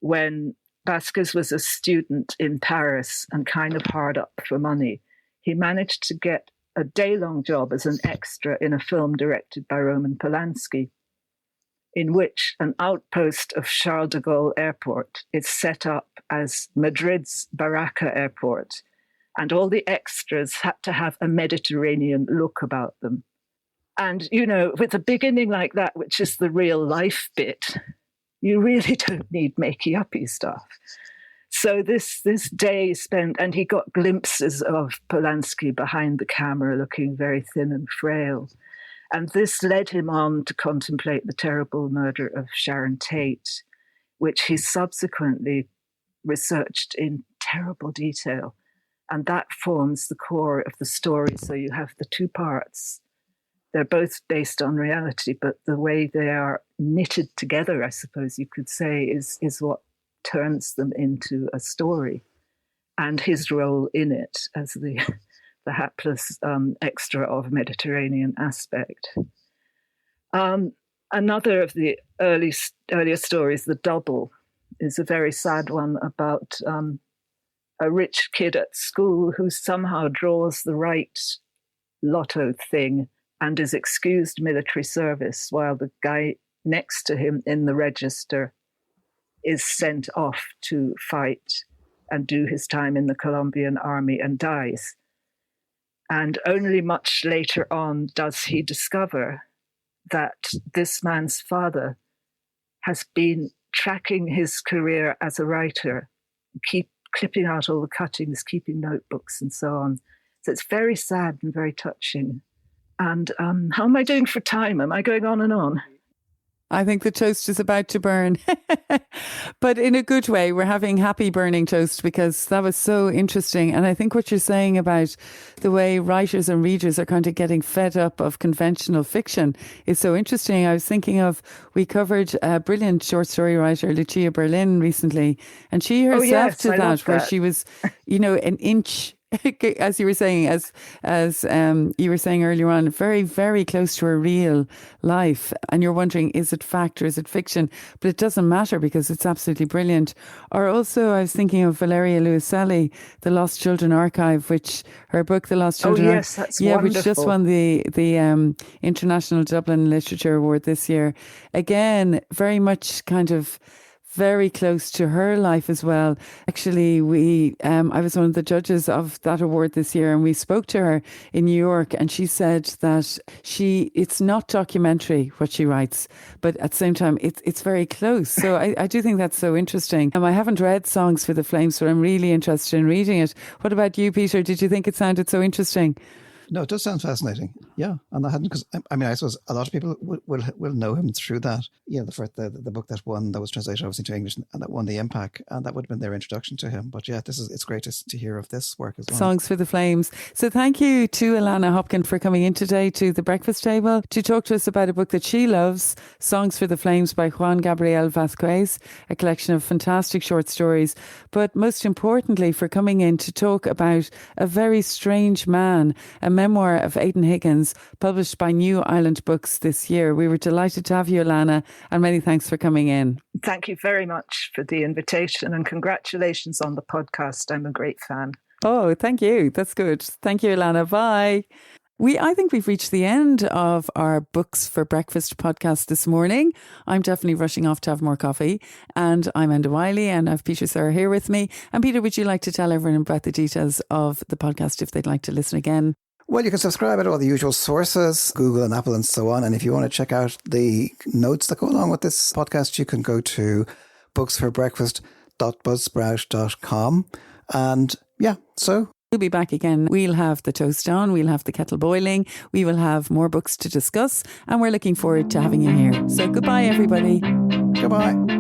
Speaker 6: when Vasquez was a student in Paris and kind of hard up for money. He managed to get a day-long job as an extra in a film directed by Roman Polanski. in which an outpost of Charles de Gaulle Airport is set up as Madrid's Baraka Airport, and all the extras had to have a Mediterranean look about them. And, you know, with a beginning like that, which is the real life bit, you really don't need makey-uppy stuff. So this day spent, and he got glimpses of Polanski behind the camera looking very thin and frail. And this led him on to contemplate the terrible murder of Sharon Tate, which he subsequently researched in terrible detail. And that forms the core of the story. So you have the two parts. They're both based on reality, but the way they are knitted together, I suppose you could say, is what turns them into a story. And his role in it as the hapless extra of Mediterranean aspect. Another of the earlier stories, The Double, is a very sad one about a rich kid at school who somehow draws the right lotto thing and is excused military service while the guy next to him in the register is sent off to fight and do his time in the Colombian army and dies. And only much later on does he discover that this man's father has been tracking his career as a writer, clipping out all the cuttings, keeping notebooks and so on. So it's very sad and very touching. And how am I doing for time? Am I going on and on?
Speaker 1: I think the toast is about to burn, but in a good way. We're having happy burning toast because that was so interesting. And I think what you're saying about the way writers and readers are kind of getting fed up of conventional fiction is so interesting. I was thinking of, we covered a brilliant short story writer, Lucia Berlin, recently, and she herself did that, where she was, you know, an inch, as you were saying, as you were saying earlier on, very, very close to her real life. And you're wondering, is it fact or is it fiction? But it doesn't matter because it's absolutely brilliant. Or also, I was thinking of Valeria Luiselli, The Lost Children Archive, which her book, The Lost Children
Speaker 6: Archive, that's wonderful.
Speaker 1: Which just won the International Dublin Literature Award this year. Again, very much kind of very close to her life as well. Actually, I was one of the judges of that award this year, and we spoke to her in New York, and she said that it's not documentary what she writes, but at the same time it's very close. So I do think that's so interesting. I haven't read Songs for the Flames, but I'm really interested in reading it. What about you, Peter? Did you think it sounded so interesting?
Speaker 2: No, it does sound fascinating. Yeah, and I hadn't, because I mean, I suppose a lot of people will know him through that. You know, the book that was translated obviously to English and that won the Impact, and that would have been their introduction to him. But yeah, it's great to hear of this work as well.
Speaker 1: Songs for the Flames. So thank you to Alannah Hopkin for coming in today to the breakfast table to talk to us about a book that she loves, Songs for the Flames by Juan Gabriel Vazquez, a collection of fantastic short stories. But most importantly, for coming in to talk about A Very Strange Man, a memoir of Aidan Higgins, published by New Island Books this year. We were delighted to have you, Alannah, and many thanks for coming in.
Speaker 6: Thank you very much for the invitation, and congratulations on the podcast. I'm a great fan.
Speaker 1: Oh, thank you. That's good. Thank you, Alannah. Bye. I think we've reached the end of our Books for Breakfast podcast this morning. I'm definitely rushing off to have more coffee. And I'm Enda Wiley, and I have Peter Sirr here with me. And Peter, would you like to tell everyone about the details of the podcast if they'd like to listen again?
Speaker 2: Well, you can subscribe at all the usual sources, Google and Apple and so on. And if you want to check out the notes that go along with this podcast, you can go to booksforbreakfast.buzzsprout.com. And yeah, so
Speaker 1: we'll be back again. We'll have the toast on, we'll have the kettle boiling, we will have more books to discuss, and we're looking forward to having you here. So goodbye, everybody.
Speaker 2: Goodbye.